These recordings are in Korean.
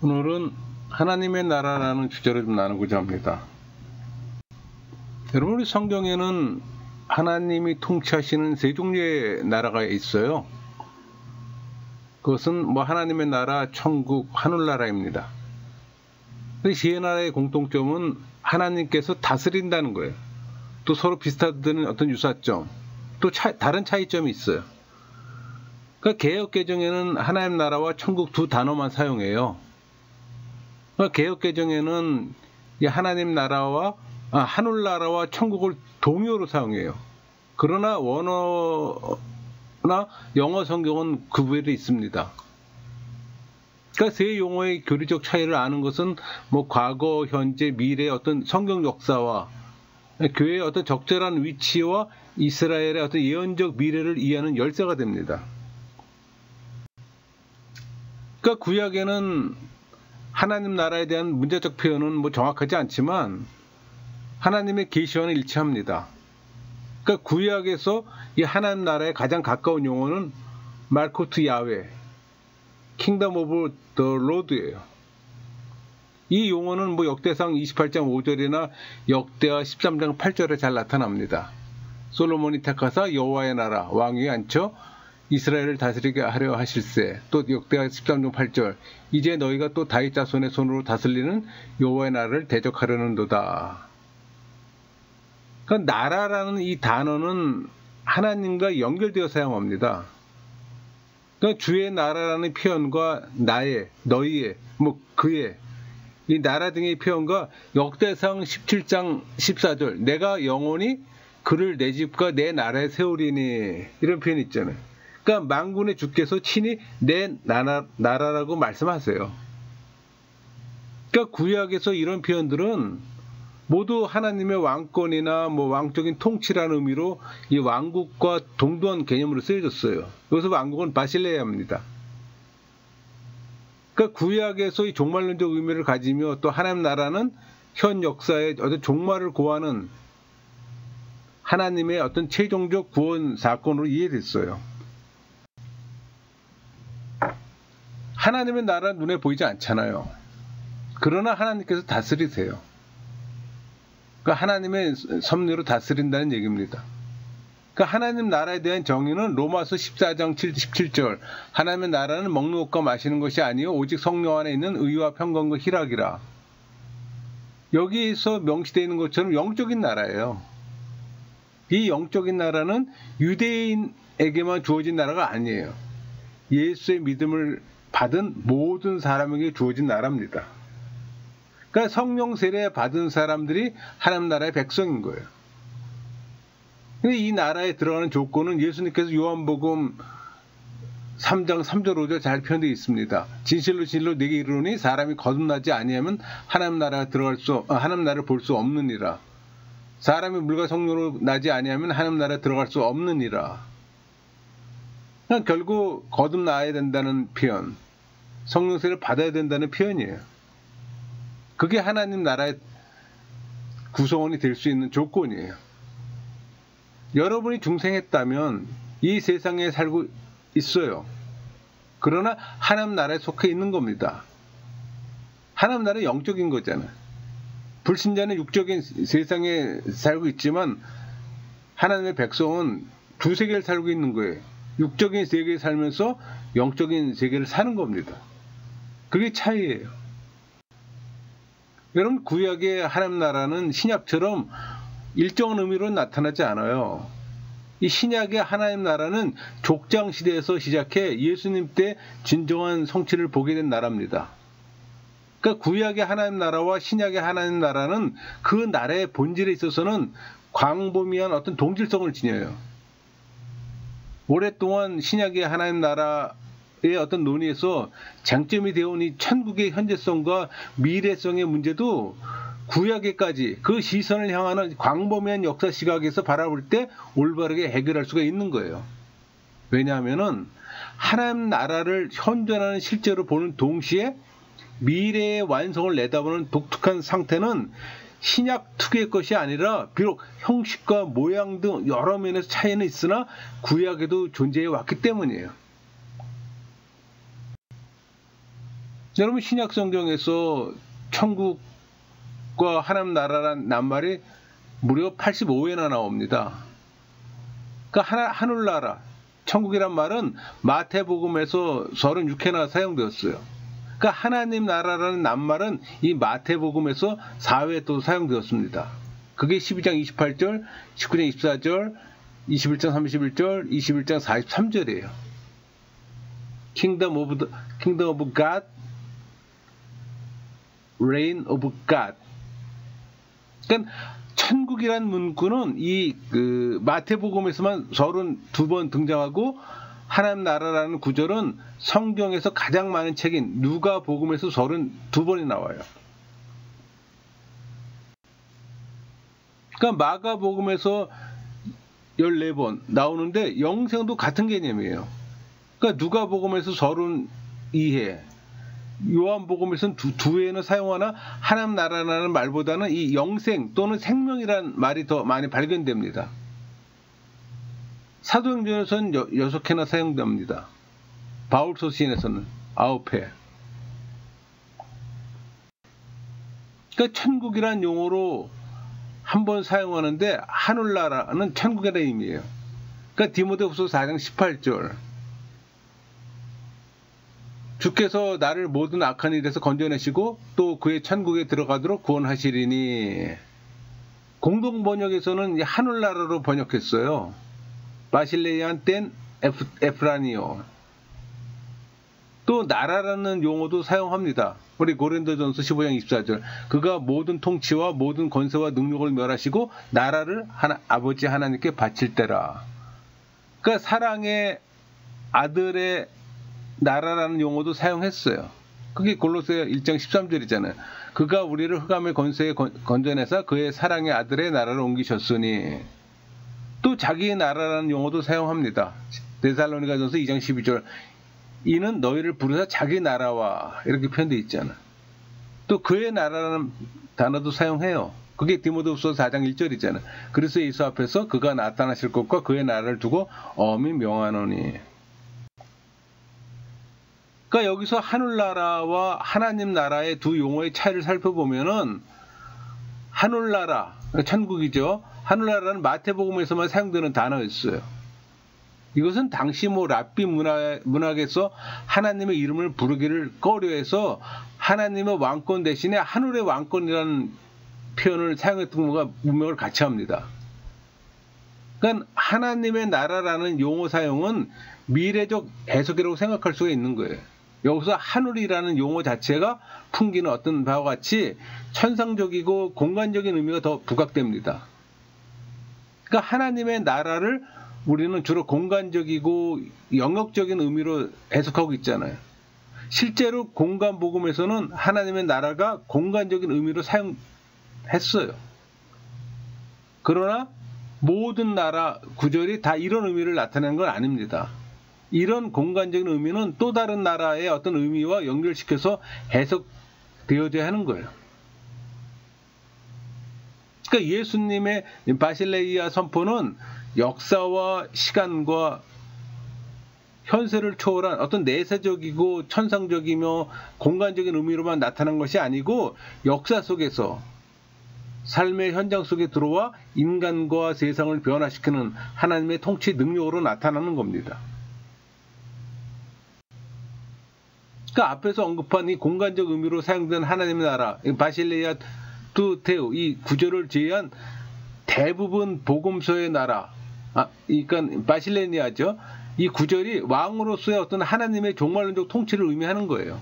오늘은 하나님의 나라라는 주제를 좀 나누고자 합니다. 여러분, 우리 성경에는 하나님이 통치하시는 세 종류의 나라가 있어요. 그것은 하나님의 나라, 천국, 하늘나라입니다. 이 세 나라의 공통점은 하나님께서 다스린다는 거예요. 또 서로 비슷하다는 어떤 유사점, 또 다른 차이점이 있어요. 그러니까 개역개정에는 하나님 나라와 천국 두 단어만 사용해요. 그러니까 개역개정에는 이 하나님 나라와 하늘나라와 천국을 동요로 사용해요. 그러나 원어나 영어 성경은 구별이 있습니다. 그러니까 세 용어의 교리적 차이를 아는 것은 과거, 현재, 미래의 어떤 성경 역사와 교회의 어떤 적절한 위치와 이스라엘의 어떤 예언적 미래를 이해하는 열쇠가 됩니다. 그러니까 구약에는 하나님 나라에 대한 문자적 표현은 정확하지 않지만 하나님의 계시와는 일치합니다. 그러니까 구약에서 이 하나님 나라에 가장 가까운 용어는 말코트 야훼, 킹덤 오브 더 로드예요. 이 용어는 역대상 28장 5절이나 역대하 13장 8절에 잘 나타납니다. 솔로몬이 택하사 여호와의 나라 왕위에 앉혀 이스라엘을 다스리게 하려 하실세. 또 역대하 13장 8절 이제 너희가 또 다윗 자손의 손으로 다스리는 여호와의 나라를 대적하려는도다. 그러니까 나라라는 이 단어는 하나님과 연결되어 사용합니다. 그러니까 주의 나라라는 표현과 나의, 너희의, 그의 이 나라 등의 표현과 역대상 17장 14절 내가 영원히 그를 내 집과 내 나라에 세우리니 이런 표현이 있잖아요. 그러니까 만군의 주께서 친히 내 나라라고 말씀하세요. 그러니까 구약에서 이런 표현들은 모두 하나님의 왕권이나 왕적인 통치라는 의미로 이 왕국과 동등한 개념으로 쓰여졌어요. 여기서 왕국은 바실레아입니다. 그러니까 구약에서 이 종말론적 의미를 가지며 또 하나님 나라는 현 역사의 어떤 종말을 고하는 하나님의 어떤 최종적 구원 사건으로 이해됐어요. 하나님의 나라는 눈에 보이지 않잖아요. 그러나 하나님께서 다스리세요. 그러니까 하나님의 섭리로 다스린다는 얘기입니다. 그러니까 하나님 나라에 대한 정의는 로마서 14장 17절 하나님의 나라는 먹는 것과 마시는 것이 아니요 오직 성령 안에 있는 의와 평강과 희락이라. 여기에서 명시되어 있는 것처럼 영적인 나라예요. 이 영적인 나라는 유대인에게만 주어진 나라가 아니에요. 예수의 믿음을 받은 모든 사람에게 주어진 나라입니다. 그러니까 성령 세례 받은 사람들이 하나님 나라의 백성인 거예요. 근데 이 나라에 들어가는 조건은 예수님께서 요한복음 3장 3절 5절 잘 표현되어 있습니다. 진실로 진실로 내게 이르노니 사람이 거듭나지 아니하면 하나님 나라를 볼 수 없느니라. 사람이 물과 성령으로 나지 아니하면 하나님 나라에 들어갈 수 없느니라. 그러니까 결국 거듭나야 된다는 표현, 성령 세례를 받아야 된다는 표현이에요. 그게 하나님 나라의 구성원이 될 수 있는 조건이에요. 여러분이 중생했다면 이 세상에 살고 있어요. 그러나 하나님 나라에 속해 있는 겁니다. 하나님 나라는 영적인 거잖아요. 불신자는 육적인 세상에 살고 있지만 하나님의 백성은 두 세계를 살고 있는 거예요. 육적인 세계에 살면서 영적인 세계를 사는 겁니다. 그게 차이예요. 여러분, 구약의 하나님 나라는 신약처럼 일정한 의미로 나타나지 않아요. 이 신약의 하나님 나라는 족장 시대에서 시작해 예수님 때 진정한 성취를 보게 된 나라입니다. 그러니까 구약의 하나님 나라와 신약의 하나님 나라는 그 나라의 본질에 있어서는 광범위한 어떤 동질성을 지녀요. 오랫동안 신약의 하나님 나라의 어떤 논의에서 쟁점이 되어온 이 천국의 현재성과 미래성의 문제도 구약에까지 그 시선을 향하는 광범위한 역사 시각에서 바라볼 때 올바르게 해결할 수가 있는 거예요. 왜냐하면은 하나님 나라를 현존하는 실제로 보는 동시에 미래의 완성을 내다보는 독특한 상태는 신약 특유의 것이 아니라 비록 형식과 모양 등 여러 면에서 차이는 있으나 구약에도 존재해 왔기 때문이에요. 여러분 신약 성경에서 천국과 하나님 나라란 낱말이 무려 85회나 나옵니다. 그러니까 하늘나라, 천국이란 말은 마태복음에서 36회나 사용되었어요. 그러니까 하나님 나라라는 낱말은 이 마태복음에서 4회 또 사용되었습니다. 그게 12장 28절, 19장 24절, 21장 31절, 21장 43절이에요. Kingdom of God, Reign of God. 그러니까 천국이란 문구는 이 마태복음에서만 32번 등장하고 하나님 나라라는 구절은 성경에서 가장 많은 책인 누가복음에서 32번이 나와요. 그러니까 마가복음에서 14번 나오는데 영생도 같은 개념이에요. 그러니까 누가복음에서 32회, 요한복음에서는 두 회는 사용하나 하나님 나라라는 말보다는 이 영생 또는 생명이란 말이 더 많이 발견됩니다. 사도행전에서는 6회나 사용됩니다. 바울서신에서는 9회. 그러니까 천국이란 용어로 한 번 사용하는데 하늘나라는 천국이라는 의미예요. 그러니까 디모데후서 4장 18절. 주께서 나를 모든 악한 일에서 건져내시고 또 그의 천국에 들어가도록 구원하시리니. 공동 번역에서는 하늘나라로 번역했어요. 바실레이안 땐 에프라니오. 또 나라라는 용어도 사용합니다. 우리 고린도전서 15장 24절. 그가 모든 통치와 모든 권세와 능력을 멸하시고 나라를 아버지 하나님께 바칠 때라. 그러니까 사랑의 아들의 나라라는 용어도 사용했어요. 그게 골로새 1장 13절이잖아요. 그가 우리를 흑암의 권세에 건져내사 그의 사랑의 아들의 나라를 옮기셨으니. 또 자기의 나라라는 용어도 사용합니다. 데살로니가전서 2장 12절. 이는 너희를 부르사 자기 나라와 이렇게 표현되어 있잖아. 또 그의 나라라는 단어도 사용해요. 그게 디모데후서 4장 1절이잖아. 그리스도 예수 앞에서 그가 나타나실 것과 그의 나라를 두고 엄히 명하노니. 그러니까 여기서 하늘나라와 하나님 나라의 두 용어의 차이를 살펴보면은 하늘나라, 천국이죠. 하늘나라는 마태복음에서만 사용되는 단어였어요. 이것은 당시 랍비 문학에서 하나님의 이름을 부르기를 꺼려해서 하나님의 왕권 대신에 하늘의 왕권이라는 표현을 사용했던 것과 문맥을 같이 합니다. 그러니까 하나님의 나라라는 용어 사용은 미래적 해석이라고 생각할 수가 있는 거예요. 여기서 하늘이라는 용어 자체가 풍기는 어떤 바와 같이 천상적이고 공간적인 의미가 더 부각됩니다. 그러니까 하나님의 나라를 우리는 주로 공간적이고 영역적인 의미로 해석하고 있잖아요. 실제로 공간복음에서는 하나님의 나라가 공간적인 의미로 사용했어요. 그러나 모든 나라 구절이 다 이런 의미를 나타내는 건 아닙니다. 이런 공간적인 의미는 또 다른 나라의 어떤 의미와 연결시켜서 해석되어져야 하는 거예요. 그러니까 예수님의 바실레이아 선포는 역사와 시간과 현세를 초월한 어떤 내세적이고 천상적이며 공간적인 의미로만 나타난 것이 아니고 역사 속에서 삶의 현장 속에 들어와 인간과 세상을 변화시키는 하나님의 통치 능력으로 나타나는 겁니다. 그러니까 앞에서 언급한 이 공간적 의미로 사용된 하나님의 나라, 바실레이아 두 테오, 이 구절을 제외한 대부분 복음서의 나라, 그러니까 바실레니아죠. 이 구절이 왕으로서의 어떤 하나님의 종말론적 통치를 의미하는 거예요.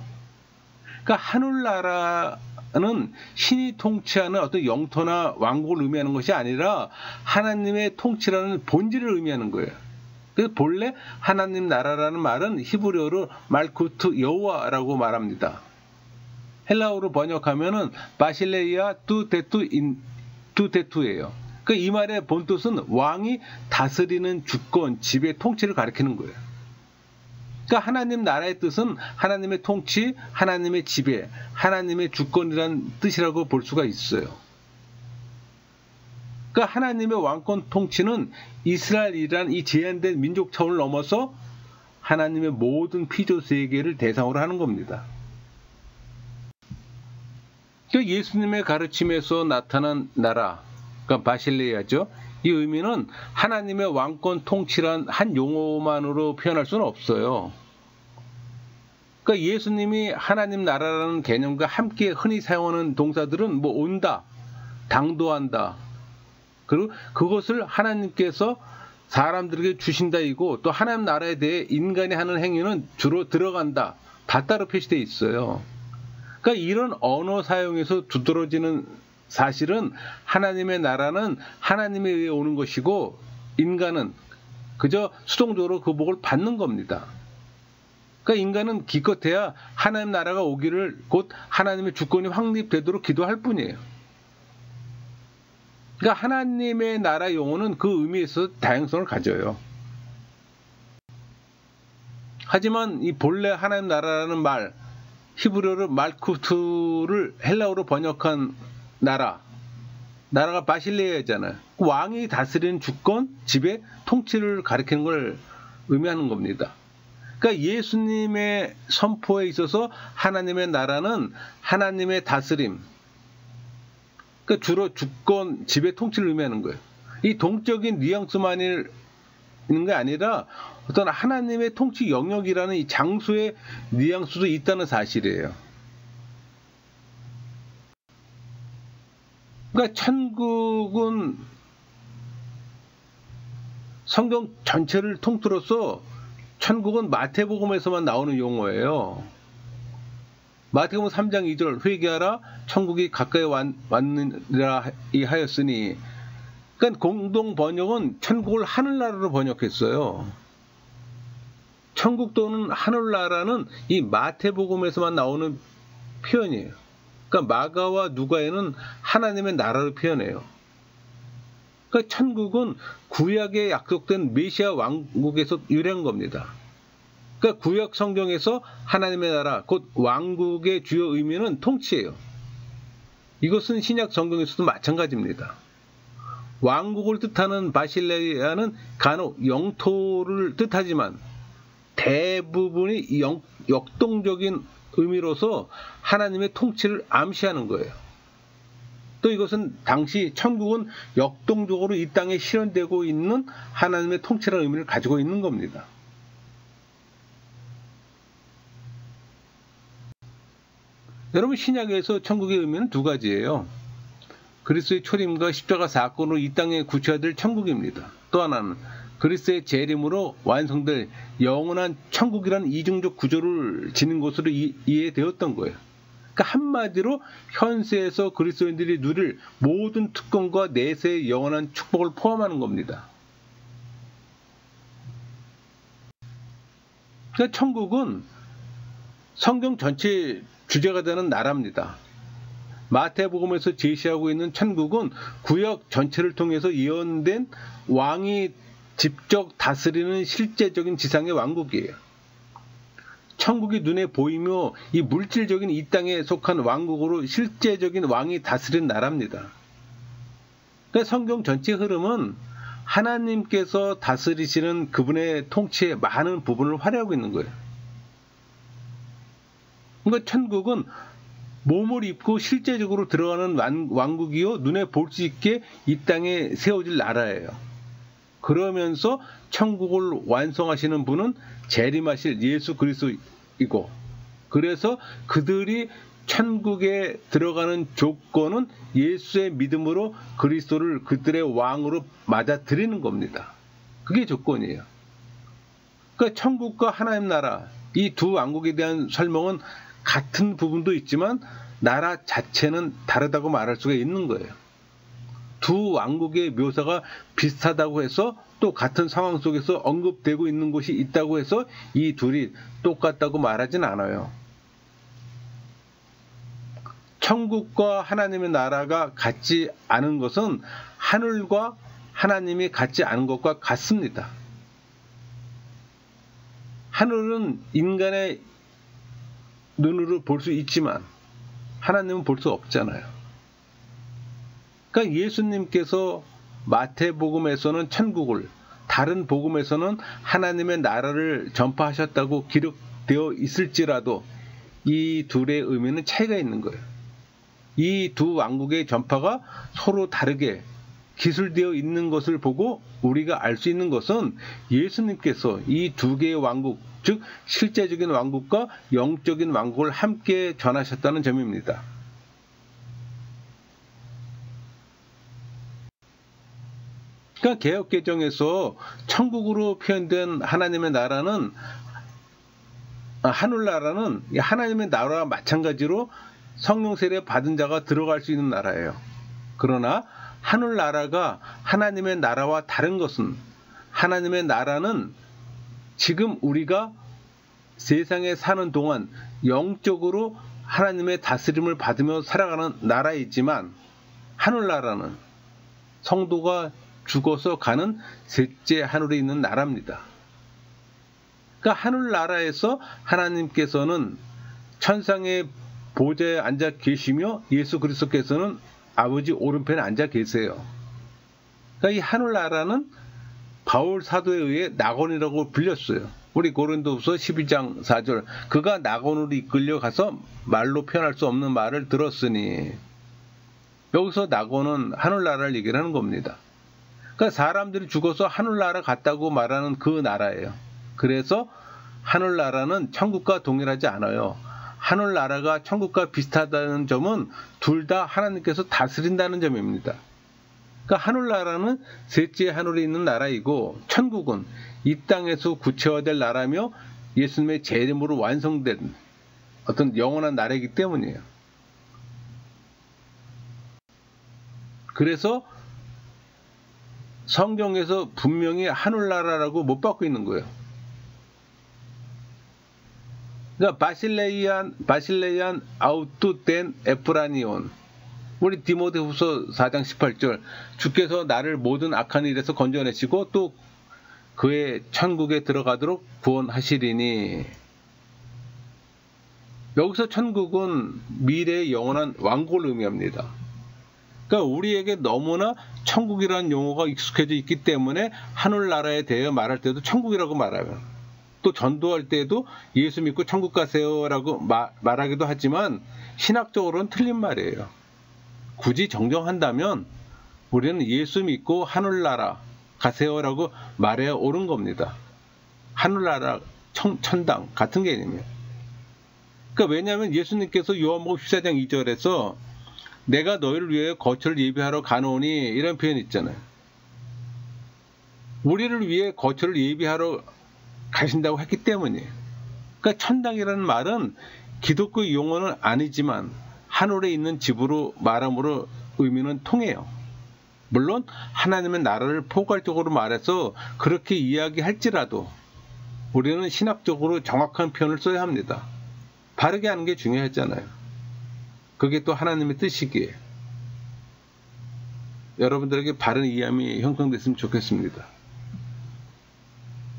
그러니까 하늘나라는 신이 통치하는 어떤 영토나 왕국을 의미하는 것이 아니라 하나님의 통치라는 본질을 의미하는 거예요. 그래서 본래 하나님 나라라는 말은 히브리어로 말쿠트 여호와라고 말합니다. 헬라어로 번역하면은 바실레이아 뚜데투예요. 그러니까 이 말의 본뜻은 왕이 다스리는 주권, 지배, 통치를 가리키는 거예요. 그러니까 하나님 나라의 뜻은 하나님의 통치, 하나님의 지배, 하나님의 주권이라는 뜻이라고 볼 수가 있어요. 그러니까 하나님의 왕권 통치는 이스라엘이란 이 제한된 민족 차원을 넘어서 하나님의 모든 피조 세계를 대상으로 하는 겁니다. 그러니까 예수님의 가르침에서 나타난 나라, 그러니까 바실레아죠. 이 의미는 하나님의 왕권 통치란 한 용어만으로 표현할 수는 없어요. 그러니까 예수님이 하나님 나라라는 개념과 함께 흔히 사용하는 동사들은 뭐 온다, 당도한다, 그리고 그것을 하나님께서 사람들에게 주신다이고, 또 하나님 나라에 대해 인간이 하는 행위는 주로 들어간다, 다 따로 표시되어 있어요. 그러니까 이런 언어 사용에서 두드러지는 사실은 하나님의 나라는 하나님에 의해 오는 것이고, 인간은 그저 수동적으로 그 복을 받는 겁니다. 그러니까 인간은 기껏해야 하나님 나라가 오기를, 곧 하나님의 주권이 확립되도록 기도할 뿐이에요. 그러니까 하나님의 나라 용어는 그 의미에서 다양성을 가져요. 하지만 이 본래 하나님 나라라는 말, 히브리어로 말쿠트를 헬라어로 번역한 나라가 바실레아잖아요. 왕이 다스리는 주권, 지배, 통치를 가리키는 걸 의미하는 겁니다. 그러니까 예수님의 선포에 있어서 하나님의 나라는 하나님의 다스림, 그러니까 주로 주권, 지배, 통치를 의미하는 거예요. 이 동적인 뉘앙스만 있는 게 아니라 어떤 하나님의 통치 영역이라는 이 장소의 뉘앙스도 있다는 사실이에요. 그러니까 천국은 성경 전체를 통틀어서 천국은 마태복음에서만 나오는 용어예요. 마태복음 3장 2절 회개하라 천국이 가까이 왔느니라 하였으니, 그러니까 공동 번역은 천국을 하늘나라로 번역했어요. 천국 또는 하늘나라는 이 마태복음에서만 나오는 표현이에요. 그러니까 마가와 누가에는 하나님의 나라를 표현해요. 그러니까 천국은 구약에 약속된 메시아 왕국에서 유래한 겁니다. 그러니까 구약 성경에서 하나님의 나라, 곧 왕국의 주요 의미는 통치예요. 이것은 신약 성경에서도 마찬가지입니다. 왕국을 뜻하는 바실레아는 간혹 영토를 뜻하지만 대부분이 역동적인 의미로서 하나님의 통치를 암시하는 거예요. 또 이것은 당시 천국은 역동적으로 이 땅에 실현되고 있는 하나님의 통치라는 의미를 가지고 있는 겁니다. 여러분, 신약에서 천국의 의미는 두 가지예요. 그리스도의 초림과 십자가 사건으로 이 땅에 구체화될 천국입니다. 또 하나는 그리스도의 재림으로 완성될 영원한 천국이라는 이중적 구조를 지닌 것으로 이해되었던 거예요. 그러니까 한마디로 현세에서 그리스도인들이 누릴 모든 특권과 내세의 영원한 축복을 포함하는 겁니다. 그러니까 천국은 성경 전체 주제가 되는 나라입니다. 마태복음에서 제시하고 있는 천국은 구약 전체를 통해서 예언된 왕이 직접 다스리는 실제적인 지상의 왕국이에요. 천국이 눈에 보이며 이 물질적인 이 땅에 속한 왕국으로 실제적인 왕이 다스리는 나라입니다. 그러니까 성경 전체 흐름은 하나님께서 다스리시는 그분의 통치의 많은 부분을 활용하고 있는 거예요. 그러니까 천국은 몸을 입고 실제적으로 들어가는 왕국이요, 눈에 볼 수 있게 이 땅에 세워질 나라예요. 그러면서 천국을 완성하시는 분은 재림하실 예수 그리스도이고, 그래서 그들이 천국에 들어가는 조건은 예수의 믿음으로 그리스도를 그들의 왕으로 맞아들이는 겁니다. 그게 조건이에요. 그러니까 천국과 하나님 나라, 이 두 왕국에 대한 설명은 같은 부분도 있지만 나라 자체는 다르다고 말할 수가 있는 거예요. 두 왕국의 묘사가 비슷하다고 해서 또 같은 상황 속에서 언급되고 있는 곳이 있다고 해서 이 둘이 똑같다고 말하진 않아요. 천국과 하나님의 나라가 같지 않은 것은 하늘과 하나님이 같지 않은 것과 같습니다. 하늘은 인간의 눈으로 볼 수 있지만 하나님은 볼 수 없잖아요. 그러니까 예수님께서 마태복음에서는 천국을, 다른 복음에서는 하나님의 나라를 전파하셨다고 기록되어 있을지라도 이 둘의 의미는 차이가 있는 거예요. 이 두 왕국의 전파가 서로 다르게 기술되어 있는 것을 보고 우리가 알 수 있는 것은 예수님께서 이 두 개의 왕국, 즉 실제적인 왕국과 영적인 왕국을 함께 전하셨다는 점입니다. 그러니까 개역개정에서 천국으로 표현된 하나님의 나라는 하늘나라는 하나님의 나라와 마찬가지로 성령 세례 받은 자가 들어갈 수 있는 나라예요. 그러나 하늘나라가 하나님의 나라와 다른 것은 하나님의 나라는 지금 우리가 세상에 사는 동안 영적으로 하나님의 다스림을 받으며 살아가는 나라이지만 하늘나라는 성도가 죽어서 가는 셋째 하늘에 있는 나라입니다. 그러니까 하늘나라에서 하나님께서는 천상의 보좌에 앉아 계시며 예수 그리스도께서는 아버지 오른편에 앉아 계세요. 그러니까 이 하늘나라는 바울 사도에 의해 낙원이라고 불렸어요. 우리 고린도후서 12장 4절 그가 낙원으로 이끌려 가서 말로 표현할 수 없는 말을 들었으니 여기서 낙원은 하늘나라를 얘기하는 겁니다. 그러니까 사람들이 죽어서 하늘나라 갔다고 말하는 그 나라예요. 그래서 하늘나라는 천국과 동일하지 않아요. 하늘나라가 천국과 비슷하다는 점은 둘 다 하나님께서 다스린다는 점입니다. 그러니까 하늘나라는 셋째 하늘에 있는 나라이고 천국은 이 땅에서 구체화될 나라며 예수님의 재림으로 완성된 어떤 영원한 나라이기 때문이에요. 그래서 성경에서 분명히 하늘나라라고 못 받고 있는 거예요. 그러니까 바실레이안 아우투덴 에프라니온 우리 디모데후서 4장 18절 주께서 나를 모든 악한 일에서 건져내시고 또 그의 천국에 들어가도록 구원하시리니 여기서 천국은 미래의 영원한 왕국을 의미합니다. 그러니까 우리에게 너무나 천국이라는 용어가 익숙해져 있기 때문에 하늘나라에 대해 말할 때도 천국이라고 말하면 또 전도할 때도 예수 믿고 천국 가세요라고 말하기도 하지만 신학적으로는 틀린 말이에요. 굳이 정정한다면 우리는 예수 믿고 하늘나라 가세요라고 말해야 옳은 겁니다. 하늘나라, 천당 같은 개념이에요. 그러니까 왜냐하면 예수님께서 요한복음 14장 2절에서 내가 너희를 위해 거처를 예비하러 가노니 이런 표현이 있잖아요. 우리를 위해 거처를 예비하러 가신다고 했기 때문이에요. 그러니까 천당이라는 말은 기독교 용어는 아니지만 하늘에 있는 집으로 말함으로 의미는 통해요. 물론 하나님의 나라를 포괄적으로 말해서 그렇게 이야기할지라도 우리는 신학적으로 정확한 표현을 써야 합니다. 바르게 하는 게 중요하잖아요. 그게 또 하나님의 뜻이기에 여러분들에게 바른 이해함이 형성됐으면 좋겠습니다.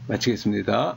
마치겠습니다.